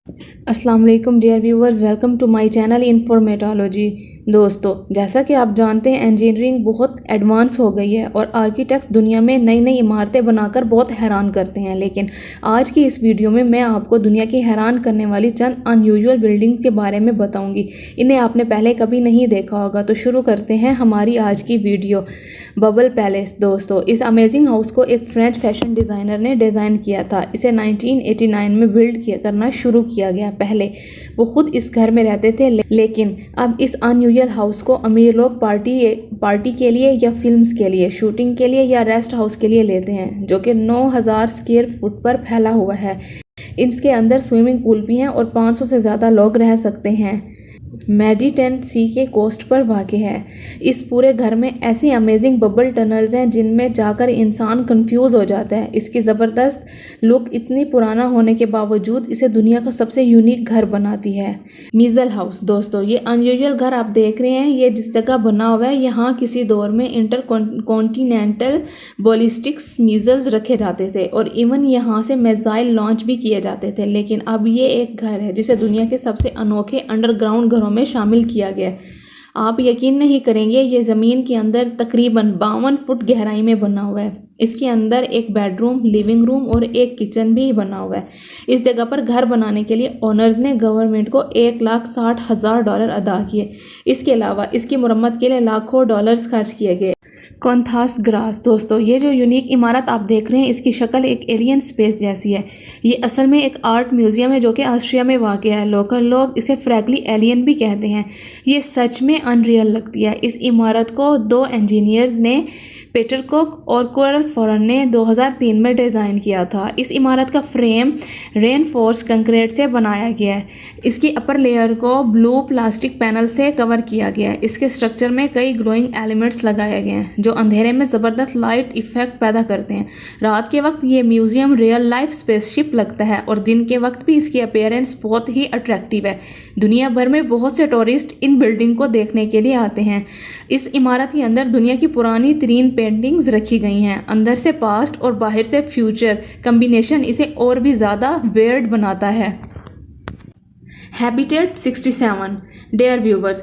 अस्सलाम वालेकुम dear viewers, welcome to my channel informatology. दोस्तों, जैसा कि आप जानते हैं इंजीनियरिंग बहुत एडवांस हो गई है और आर्किटेक्ट्स दुनिया में नई नई इमारतें बनाकर बहुत हैरान करते हैं। लेकिन आज की इस वीडियो में मैं आपको दुनिया की हैरान करने वाली चंद अनयूजुअल बिल्डिंग्स के बारे में बताऊंगी। इन्हें आपने पहले कभी नहीं देखा होगा। तो शुरू करते हैं हमारी आज की वीडियो। Bubble palace. दोस्तों, इस अमेजिंग हाउस को एक फ्रेंच फैशन डिज़ाइनर ने डिज़ाइन किया था। इसे 1989 में करना शुरू किया गया। पहले वो खुद इस घर में रहते थे, लेकिन अब इस अनयूजुअल हाउस को अमीर लोग पार्टी के लिए या फिल्म्स के लिए, शूटिंग के लिए या रेस्ट हाउस के लिए लेते हैं, जो कि 9000 स्क्वायर फुट पर फैला हुआ है। इसके अंदर स्विमिंग पूल भी हैं और 500 से ज़्यादा लोग रह सकते हैं। मेडिटेरेनियन सी के कोस्ट पर वाक़ है। इस पूरे घर में ऐसी अमेजिंग बबल टनल्स हैं जिनमें जाकर इंसान कंफ्यूज हो जाता है। इसकी ज़बरदस्त लुक इतनी पुराना होने के बावजूद इसे दुनिया का सबसे यूनिक घर बनाती है। Measle house. दोस्तों, ये अनयूजुअल घर आप देख रहे हैं, ये जिस जगह बना हुआ है, यहाँ किसी दौर में इंटर कॉन्टिनेंटल बैलिस्टिक्स मिसाइल्स रखे जाते थे और इवन यहाँ से मिसाइल लॉन्च भी किए जाते थे। लेकिन अब ये एक घर है जिसे दुनिया के सबसे अनोखे अंडरग्राउंड घरों में शामिल किया गया। आप यकीन नहीं करेंगे, ये ज़मीन के अंदर तकरीबन 52 फुट गहराई में बना हुआ है। इसके अंदर एक बेडरूम, लिविंग रूम और एक किचन भी बना हुआ है। इस जगह पर घर बनाने के लिए ओनर्स ने गवर्नमेंट को $1,60,000 अदा किए। इसके अलावा इसकी मरम्मत के लिए लाखों डॉलर्स खर्च किए गए। कॉन्थास ग्रास। दोस्तों, ये जो यूनिक इमारत आप देख रहे हैं, इसकी शक्ल एक एलियन स्पेस जैसी है। ये असल में एक आर्ट म्यूजियम है जो कि ऑस्ट्रिया में वाक़ है। लोकल लोग इसे फ्रैंकली एलियन भी कहते हैं। ये सच में अनरियल लगती है। इस इमारत को 2 इंजीनियर्स ने, पीटर कुक और कोरल फॉरन ने 2003 में डिज़ाइन किया था। इस इमारत का फ्रेम रेनफोर्स कंक्रीट से बनाया गया है। इसकी अपर लेयर को ब्लू प्लास्टिक पैनल से कवर किया गया है। इसके स्ट्रक्चर में कई ग्लोइंग एलिमेंट्स लगाए गए हैं जो अंधेरे में ज़बरदस्त लाइट इफेक्ट पैदा करते हैं। रात के वक्त ये म्यूजियम रियल लाइफ स्पेसशिप लगता है और दिन के वक्त भी इसकी अपीयरेंस बहुत ही अट्रैक्टिव है। दुनिया भर में बहुत से टूरिस्ट इन बिल्डिंग को देखने के लिए आते हैं। इस इमारत के अंदर दुनिया की पुरानी तरीन पेंटिंग्स रखी गई हैं। अंदर से पास्ट और बाहर से फ्यूचर कॉम्बिनेशन इसे और भी ज़्यादा वेयर्ड बनाता है। हैबिटेट 67। डियर व्यूवर्स,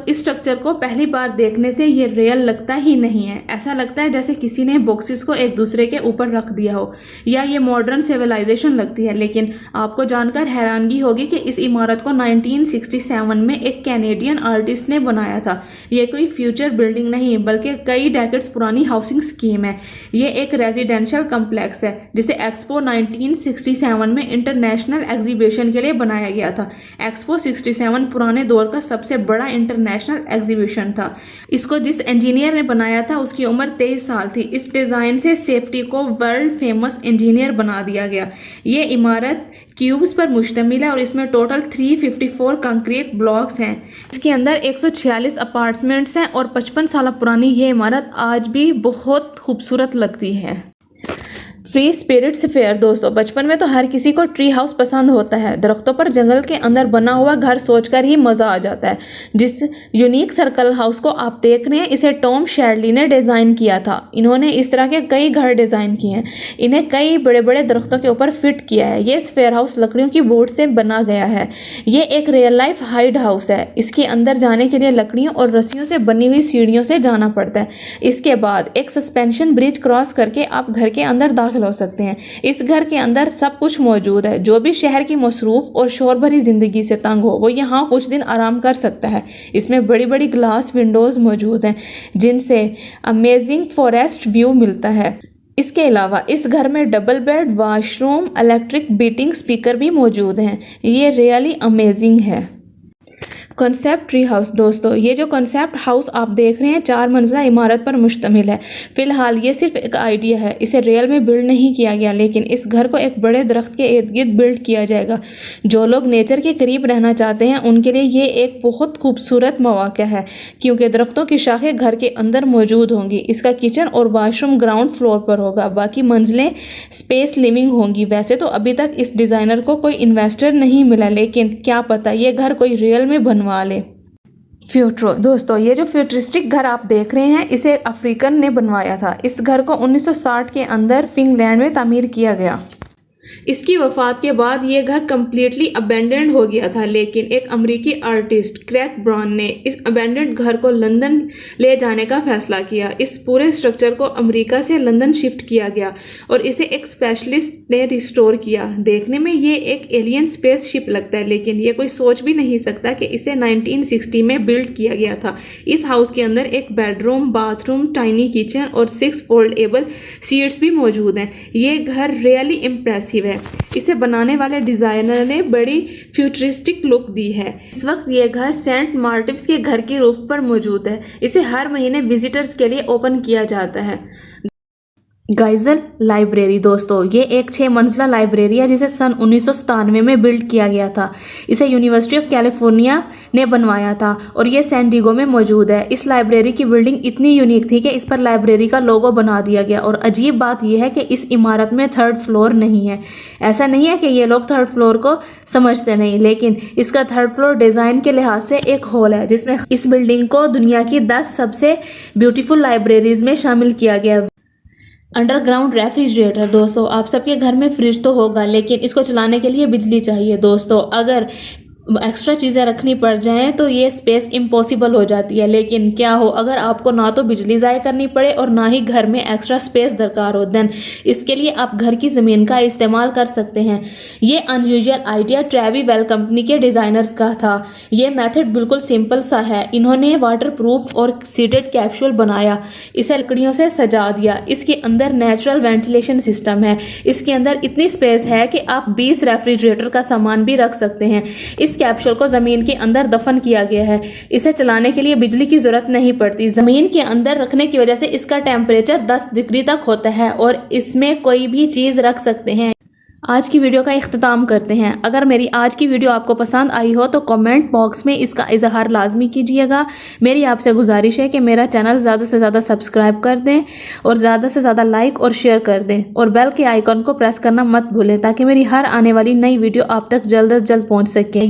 इस स्ट्रक्चर को पहली बार देखने से ये रियल लगता ही नहीं है। ऐसा लगता है जैसे किसी ने बॉक्सेस को एक दूसरे के ऊपर रख दिया हो या ये मॉडर्न सिविलाइजेशन लगती है। लेकिन आपको जानकर हैरानगी होगी कि इस इमारत को 1967 में एक कैनेडियन आर्टिस्ट ने बनाया था। ये कोई फ्यूचर बिल्डिंग नहीं बल्कि कई डेकेड्स पुरानी हाउसिंग स्कीम है। ये एक रेजिडेंशियल कम्प्लेक्स है जिसे एक्सपो 1967 में इंटरनेशनल एग्जीबिशन के लिए बनाया गया था। एक्सपो 67 पुराने दौर का सबसे बड़ा इंटरनेशनल एग्जीबिशन था। इसको जिस इंजीनियर ने बनाया था उसकी उम्र 23 साल थी। इस डिज़ाइन से सेफ्टी को वर्ल्ड फेमस इंजीनियर बना दिया गया। ये इमारत क्यूब्स पर मुश्तमिल है और इसमें टोटल 354 कंक्रीट ब्लॉक्स हैं। इसके अंदर 146 अपार्टमेंट्स हैं और 55 साल पुरानी ये इमारत आज भी बहुत खूबसूरत लगती है। Free spirits fair. दोस्तों, बचपन में तो हर किसी को ट्री हाउस पसंद होता है। दरख्तों पर जंगल के अंदर बना हुआ घर सोचकर ही मज़ा आ जाता है। जिस यूनिक सर्कल हाउस को आप देख रहे हैं, इसे टॉम शैडली ने डिज़ाइन किया था। इन्होंने इस तरह के कई घर डिज़ाइन किए हैं। इन्हें कई बड़े बड़े दरख्तों के ऊपर फिट किया है। ये स्फेयर हाउस लकड़ियों की बोर्ड से बना गया है। ये एक रियल लाइफ हाइड हाउस है। इसके अंदर जाने के लिए लकड़ियों और रस्सियों से बनी हुई सीढ़ियों से जाना पड़ता है। इसके बाद एक सस्पेंशन ब्रिज क्रॉस करके आप घर के अंदर दाखिल हो सकते हैं। इस घर के अंदर सब कुछ मौजूद है। जो भी शहर की मसरूफ और शोर भरी जिंदगी से तंग हो वो यहाँ कुछ दिन आराम कर सकता है। इसमें बड़ी बड़ी ग्लास विंडोज मौजूद हैं जिनसे अमेजिंग फॉरेस्ट व्यू मिलता है। इसके अलावा इस घर में double bed, washroom, electric beating speaker भी मौजूद हैं। ये रियली अमेजिंग है। Concept tree house. दोस्तों, ये जो कॉन्सेप्ट हाउस आप देख रहे हैं 4 मंजिला इमारत पर मुश्तमिल है। फिलहाल ये सिर्फ एक आइडिया है, इसे रियल में बिल्ड नहीं किया गया, लेकिन इस घर को एक बड़े दरख्त के इर्द गिर्द बिल्ड किया जाएगा। जो लोग नेचर के करीब रहना चाहते हैं उनके लिए ये एक बहुत खूबसूरत मौका है क्योंकि दरख्तों की शाखें घर के अंदर मौजूद होंगी। इसका किचन और वाशरूम ग्राउंड फ्लोर पर होगा, बाकी मंजिलें स्पेस लिविंग होंगी। वैसे तो अभी तक इस डिज़ाइनर को कोई इन्वेस्टर नहीं मिला, लेकिन क्या पता ये घर कोई रियल में बनवा ले। फ्यूट्रो। दोस्तों, ये जो फ्यूचरिस्टिक घर आप देख रहे हैं इसे अफ्रीकन ने बनवाया था। इस घर को 1960 के अंदर फिनलैंड में तामीर किया गया। इसकी वफ़ात के बाद ये घर कम्प्लीटली अबेंडेंड हो गया था, लेकिन एक अमेरिकी आर्टिस्ट क्रैक ब्राउन ने इस अबेंडेंड घर को लंदन ले जाने का फ़ैसला किया। इस पूरे स्ट्रक्चर को अमेरिका से लंदन शिफ्ट किया गया और इसे एक स्पेशलिस्ट ने रिस्टोर किया। देखने में ये एक एलियन स्पेसशिप लगता है, लेकिन ये कोई सोच भी नहीं सकता कि इसे 1960 में बिल्ड किया गया था। इस हाउस के अंदर एक बेडरूम, बाथरूम, टाइनी किचन और 6 फोल्डेबल सीट्स भी मौजूद हैं। ये घर रियली इम्प्रेसिव है। इसे बनाने वाले डिज़ाइनर ने बड़ी फ्यूचरिस्टिक लुक दी है। इस वक्त ये घर सेंट मार्टिन्स के घर की रूफ पर मौजूद है। इसे हर महीने विजिटर्स के लिए ओपन किया जाता है। गाइजल लाइब्रेरी दोस्तों, ये एक 6 मंजिला लाइब्रेरी है जिसे सन 1997 में बिल्ड किया गया था। इसे यूनिवर्सिटी ऑफ कैलिफोर्निया ने बनवाया था और ये सैन डिएगो में मौजूद है। इस लाइब्रेरी की बिल्डिंग इतनी यूनिक थी कि इस पर लाइब्रेरी का लोगो बना दिया गया। और अजीब बात यह है कि इस इमारत में 3rd फ्लोर नहीं है। ऐसा नहीं है कि ये लोग 3rd फ्लोर को समझते नहीं, लेकिन इसका 3rd फ्लोर डिज़ाइन के लिहाज से एक हॉल है जिसमें इस बिल्डिंग को दुनिया की 10 सबसे ब्यूटीफुल लाइब्रेरीज में शामिल किया गया। अंडरग्राउंड रेफ्रिजरेटर दोस्तों, आप सबके घर में फ्रिज तो होगा, लेकिन इसको चलाने के लिए बिजली चाहिए दोस्तों। अगर एक्स्ट्रा चीज़ें रखनी पड़ जाएं तो ये स्पेस इम्पॉसिबल हो जाती है। लेकिन क्या हो अगर आपको ना तो बिजली ज़ाया करनी पड़े और ना ही घर में एक्स्ट्रा स्पेस दरकार हो, देन इसके लिए आप घर की ज़मीन का इस्तेमाल कर सकते हैं। ये unusual idea Trevi well company के डिज़ाइनर्स का था। ये मेथड बिल्कुल सिंपल सा है। इन्होंने वाटरप्रूफ और सीटेड कैप्सूल बनाया, इसे लकड़ियों से सजा दिया। इसके अंदर नेचुरल वेंटिलेशन सिस्टम है। इसके अंदर इतनी स्पेस है कि आप 20 रेफ्रिजरेटर का सामान भी रख सकते हैं। इस कैप्सूल को जमीन के अंदर दफन किया गया है। इसे चलाने के लिए बिजली की जरूरत नहीं पड़ती। जमीन के अंदर रखने की वजह से इसका टेम्परेचर 10 डिग्री तक होता है और इसमें कोई भी चीज़ रख सकते हैं। आज की वीडियो का इख्तिताम करते हैं। अगर मेरी आज की वीडियो आपको पसंद आई हो तो कमेंट बॉक्स में इसका इजहार लाजमी कीजिएगा। मेरी आपसे गुजारिश है कि मेरा चैनल ज़्यादा से ज़्यादा सब्सक्राइब कर दें और ज़्यादा से ज़्यादा लाइक और शेयर कर दें और बेल के आइकन को प्रेस करना मत भूलें ताकि मेरी हर आने वाली नई वीडियो आप तक जल्द अज जल्द पहुँच सके।